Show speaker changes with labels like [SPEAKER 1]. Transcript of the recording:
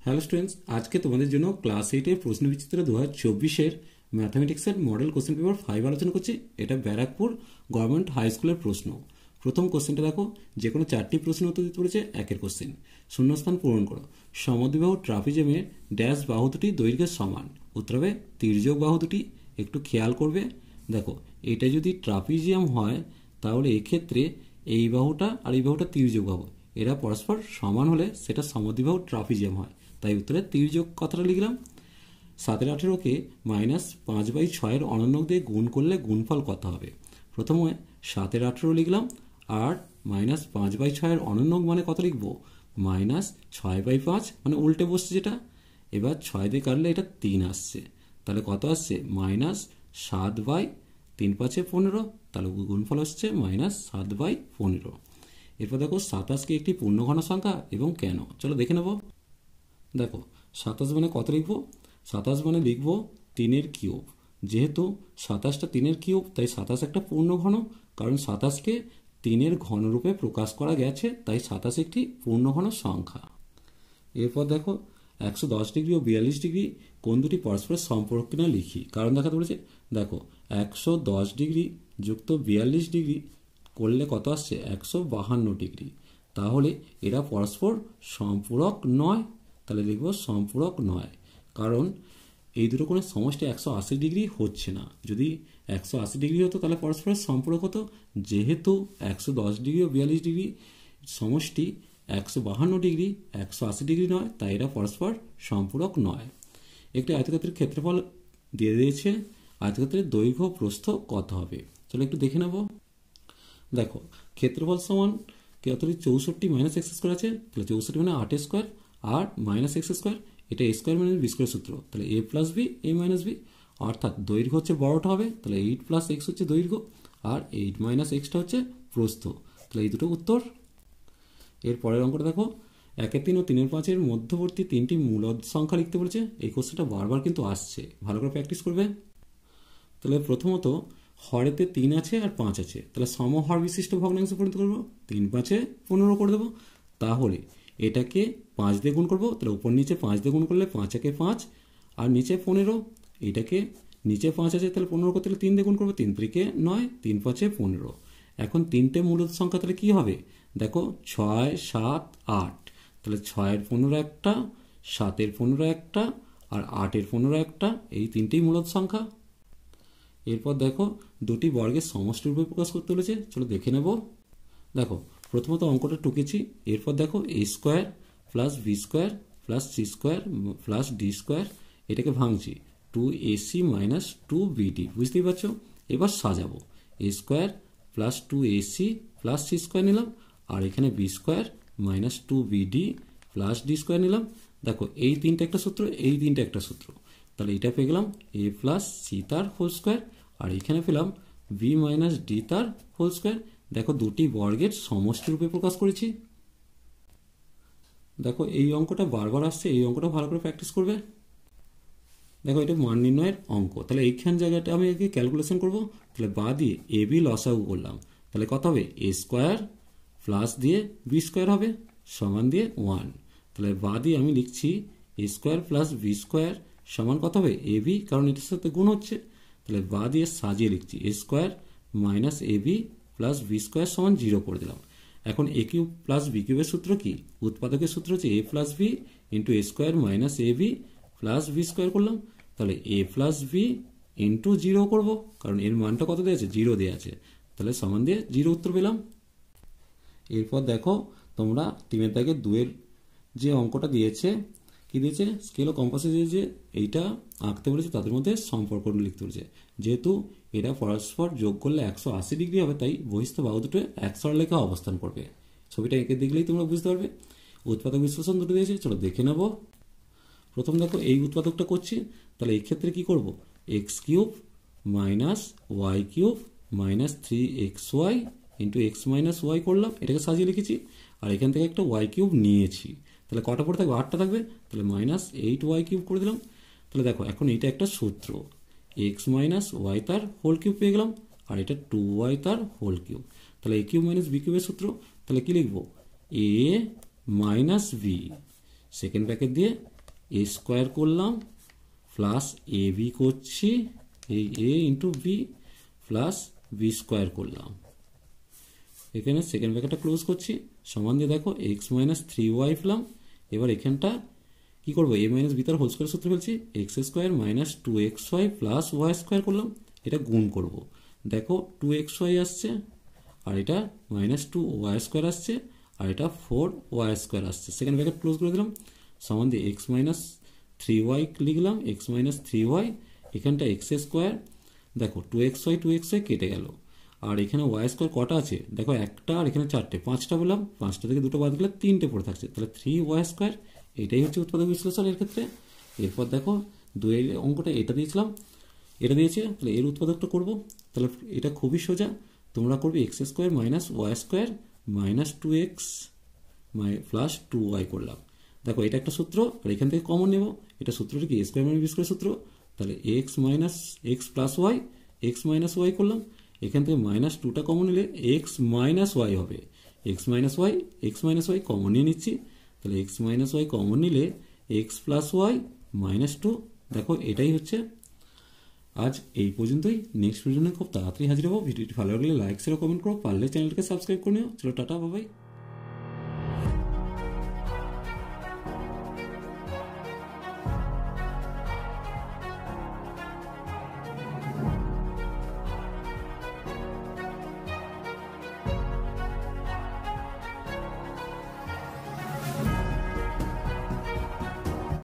[SPEAKER 1] Hello students, আজকে তোমাদের জন্য ক্লাস 8-এর প্রশ্নবিচিত্র 2024-এর ম্যাথামেটিক্সের মডেল কোশ্চেন পেপার 5 আলোচনা করছি। এটা ব্যারাকপুর গভর্নমেন্ট হাই স্কুলের প্রশ্ন। প্রথম কোশ্চেনটা দেখো, যে কোনো 4টি প্রশ্ন উত্তর দিতে বলেছে। একের কোশ্চেন, শূন্যস্থান পূরণ করো। সমদ্বিবাহু ট্রাপিজমের ড্যাশ বাহু দুটি দৈর্ঘ্যের সমান। উত্তর হবে তির্যক বাহু দুটি। একটু খেয়াল করবে, দেখো এটা যদি ট্রাপিজিয়াম হয় তাহলে এক্ষেত্রে এই বাহুটা আর এই বাহুটা তির্যক বাহু, এরা পরস্পর সমান হলে সেটা সমদ্বিবাহু ট্রাপিজিয়াম হয়, তাই উত্তরে তির্যক কথাটা লিখলাম। 7-18কে -5/6 অনন্যক দিয়ে গুণ করলে গুণফল কত হবে? প্রথমে 7-18 লিখলাম, আর -5/6 অনন্যক মানে কত লিখবো? -6/5, মানে উল্টে বসছে যেটা। এবার 6 দিয়ে কাটলে এটা 3 আসছে, তাহলে কত আসছে? -7/3×5=15, তাহলে গুণফল হচ্ছে -7/15। এরপর দেখো 27কে একটি পূর্ণঘন সংখ্যা এবং কেন, চলো দেখে নেব। দেখো 27 মানে কত লিখবো? 27 মানে লিখবো 3-এর কিউব। যেহেতু 27টা 3-এর কিউব, তাই 27 একটা পূর্ণঘন, কারণ 27কে 3-এর ঘনরূপে প্রকাশ করা গেছে, তাই 27 একটি পূর্ণঘন সংখ্যা। এরপর দেখো 110 ডিগ্রি ও 42 ডিগ্রি কোণ দুটি পরস্পরের সম্পর্ক কিনা লিখি। কারণ দেখাতে বলেছে, দেখো 110 ডিগ্রি যুক্ত 42 ডিগ্রি করলে কত আসছে? 152 ডিগ্রি। তাহলে এরা পরস্পর সম্পূরক নয়, তাহলে লিখব সম্পূরক নয়, কারণ এই দুটো কোণের সমষ্টি 180 ডিগ্রি হচ্ছে না। যদি 180 ডিগ্রি হতো তাহলে পরস্পরের সম্পূরক হতো। যেহেতু 110 ডিগ্রি ও 42 ডিগ্রি সমষ্টি 152 ডিগ্রি, 180 ডিগ্রি নয়, তাই এরা পরস্পর সম্পূরক নয়। একটি আয়তক্ষেত্রের ক্ষেত্রফল দিয়ে দিয়েছে, আয়তক্ষেত্রের দৈর্ঘ্য প্রস্থ কত হবে? চলো একটু দেখে নেব। দেখো ক্ষেত্রফল সমান কত? 64 - x² আছে, তাহলে 64 মানে 8² আর -x², এটা a² - b² সূত্র, তাহলে a + b a - b, অর্থাৎ দৈর্ঘ্য হচ্ছে বড়টা হবে, তাহলে 8 + x হচ্ছে দৈর্ঘ্য, আর 8 - x হচ্ছে প্রস্থ, তাহলে এই দুটো উত্তর। এর পরের অঙ্কটা দেখো, 1-এর 3 ও 3-এর 5-এর মধ্যবর্তী তিনটি মূলদ সংখ্যা লিখতে বলেছে। এই কোশ্চেনটা বারবার কিন্তু আসছে, ভালো করে প্র্যাকটিস করবে। তাহলে প্রথমত হরেতে 3 আছে আর 5 আছে, তাহলে সমহর বিশিষ্ট ভগ্নাংশে পরিণত করবো। 3×5 = 15 করে দেবো। তাহলে এটাকে 5 দিয়ে গুণ করবো, তাহলে উপর নিচে 5 দিয়ে গুণ করলে 5×1 = 5 আর নিচে 15। এটাকে নিচে 5 আছে, তাহলে 15 করতে হলে 3 দিয়ে গুণ করবো, 3×3 = 9, 3×5 = 15। এখন তিনটে মূলদ সংখ্যা, তাহলে কি হবে? দেখো 6, 7, 8, তাহলে 6-এর 15 একটা, 7-এর 15 একটা আর 8-এর 15 একটা, এই তিনটেই মূলদ সংখ্যা। এরপর দেখো দুটি বর্গের সমষ্টি রূপে প্রকাশ করতে বলেছে, চলো দেখে নেব। দেখো প্রথমত অঙ্কটা টুকেছি, এরপর দেখো a² + b² + c² + d², এটাকে ভাঙছি 2ac - 2bd, বুঝতেই পারছো। এবার সাজাবো, a² + 2ac + c² নিলাম, আর এখানে b² - 2bd + d² নিলাম। দেখো এই তিনটা একটা সূত্র, এই তিনটা একটা সূত্র, তাহলে এটা পেয়ে গেলাম a + c তার হোল স্কোয়ার, আর এখানে পেলাম b - d তার হোল স্কোয়ার। দেখো দুটি বর্গের সমষ্টি রূপে প্রকাশ করেছি। দেখো এই অঙ্কটা বারবার আসছে, এই অঙ্কটা ভালো করে প্র্যাকটিস করবে। দেখো এটা মান নির্ণয়ের অঙ্ক, তাহলে এইখান জায়গাটা আমি আগে ক্যালকুলেশন করব। তাহলে বা দিয়ে এ বি লসাগু করলাম, তাহলে কত হবে? a² প্লাস দিয়ে b² হবে সমান দিয়ে 1। তাহলে বা দিয়ে আমি লিখছি a² + b² সমান কত হবে? এ বি, কারণ এটার সাথে গুণ হচ্ছে, তাহলে বা দিয়ে সাজিয়ে লিখছি a² - ab + b² সমান 0 করে দিলাম। এখন a³ + b³ এর সূত্র কি? উৎপাদকের সূত্র হচ্ছে a + b × a² - ab + b² করলাম, তাহলে a + b × 0 করব, কারণ এর মানটা কত দেওয়া আছে? 0 দেওয়া আছে, তাহলে সমান দিয়ে 0 উত্তর পেলাম। এরপর দেখো তোমরা 3-এর দাগে 2-এর যে অঙ্কটা দিয়েছে, কি দিয়েছে? স্কেল ও কম্পাসে যে এইটা আঁকতে বলেছে, তাদের মধ্যে সম্পর্ক লিখতে বলেছে। যেহেতু এরা পরস্পর যোগ করলে 180 ডিগ্রি হবে, তাই বহিস্থ বাহু দুটো এক সরলরেখা অবস্থান করবে। ছবিটা এঁকে দেখলেই তোমরা বুঝতে পারবে। উৎপাদক বিশ্লেষণ দুটো দিয়েছে, চলো দেখে নেব। প্রথম দেখো এই উৎপাদকটা করছি, তাহলে এই ক্ষেত্রে কি করব? x³ - y³ - 3xy × x - y করলাম, এটাকে সাজিয়ে লিখেছি, আর এখান থেকে একটা y³ নিয়েছি, তাহলে কটা পড়ে থাকবে? 8টা থাকবে, তাহলে -8y³ করে দিলাম। তাহলে দেখো এখন এটা একটা সূত্র, x - y তার হোল কিউব পেয়ে গেলাম, আর এটা 2y তার হোল কিউব, তাহলে a³ - b³ এর সূত্র, তাহলে কি লিখবো? a - b সেকেন্ড ব্র্যাকেট দিয়ে এ স্কোয়ার করলাম প্লাস এ বি করছি, এই A into B plus B square করলাম। এখানে সেকেন্ড ব্র্যাকেটটা ক্লোজ করছি, সমান দিয়ে দেখো এক্স মাইনাস 3y পেলাম। এবার এখানটা কী করবো, এ মাইনাস বি তার হোল স্কোয়ার সূত্র ফেলছি, x square minus 2xy plus y square করলাম। এটা গুণ করব, দেখো 2xy আসছে, আর এটা মাইনাস 2y স্কোয়ার আসছে, আর এটা 4y স্কোয়ার আসছে। সেকেন্ড ব্র্যাকেট ক্লোজ করে দিলাম, সমান দিয়ে এক্স মাইনাস 3y লিখলাম, এক্স মাইনাস 3y, এখানটা এক্স স্কোয়ার, দেখো 2xy কেটে গেল। আর এখানে ওয়াই স্কোয়ার কটা আছে দেখো, একটা, আর এখানে চারটে, 5টা বললাম, 5টা থেকে 2টো বাদ গেলে 3টে পড়ে থাকছে, তাহলে 3y স্কোয়ার। এটাই হচ্ছে উৎপাদক বিশ্লেষণ এর ক্ষেত্রে। এরপর দেখো 2 অঙ্কটা এটা দিয়েছিলাম, এটা দিয়েছে, তাহলে এর উৎপাদকটা করব। তাহলে এটা খুবই সোজা, তোমরা করবে x square minus y square minus 2x plus 2y করলাম। দেখো এটা একটা সূত্র, আর এখান থেকে কমন নেব, এটা সূত্রটা কি a square minus b square সূত্র, তাহলে x minus x plus y, x minus y করলাম। এখান থেকে মাইনাস 2টা কমন নিলে এক্স মাইনাস ওয়াই হবে, এক্স মাইনাস ওয়াই কমন নিয়ে নিচ্ছি, তাহলে এক্স মাইনাস ওয়াই কমন নিলে এক্স প্লাস ওয়াই মাইনাস 2। দেখো এটাই হচ্ছে। আজ এই পর্যন্তই, নেক্সট ভিডিও নিয়ে খুব তাড়াতাড়ি হাজির হবো। ভিডিওটি ভালো লাগলে লাইক শেয়ার কমেন্ট করো, পারলে চ্যানেলটাকে সাবস্ক্রাইব করে নিও। চলো টাটা, বাই বাই।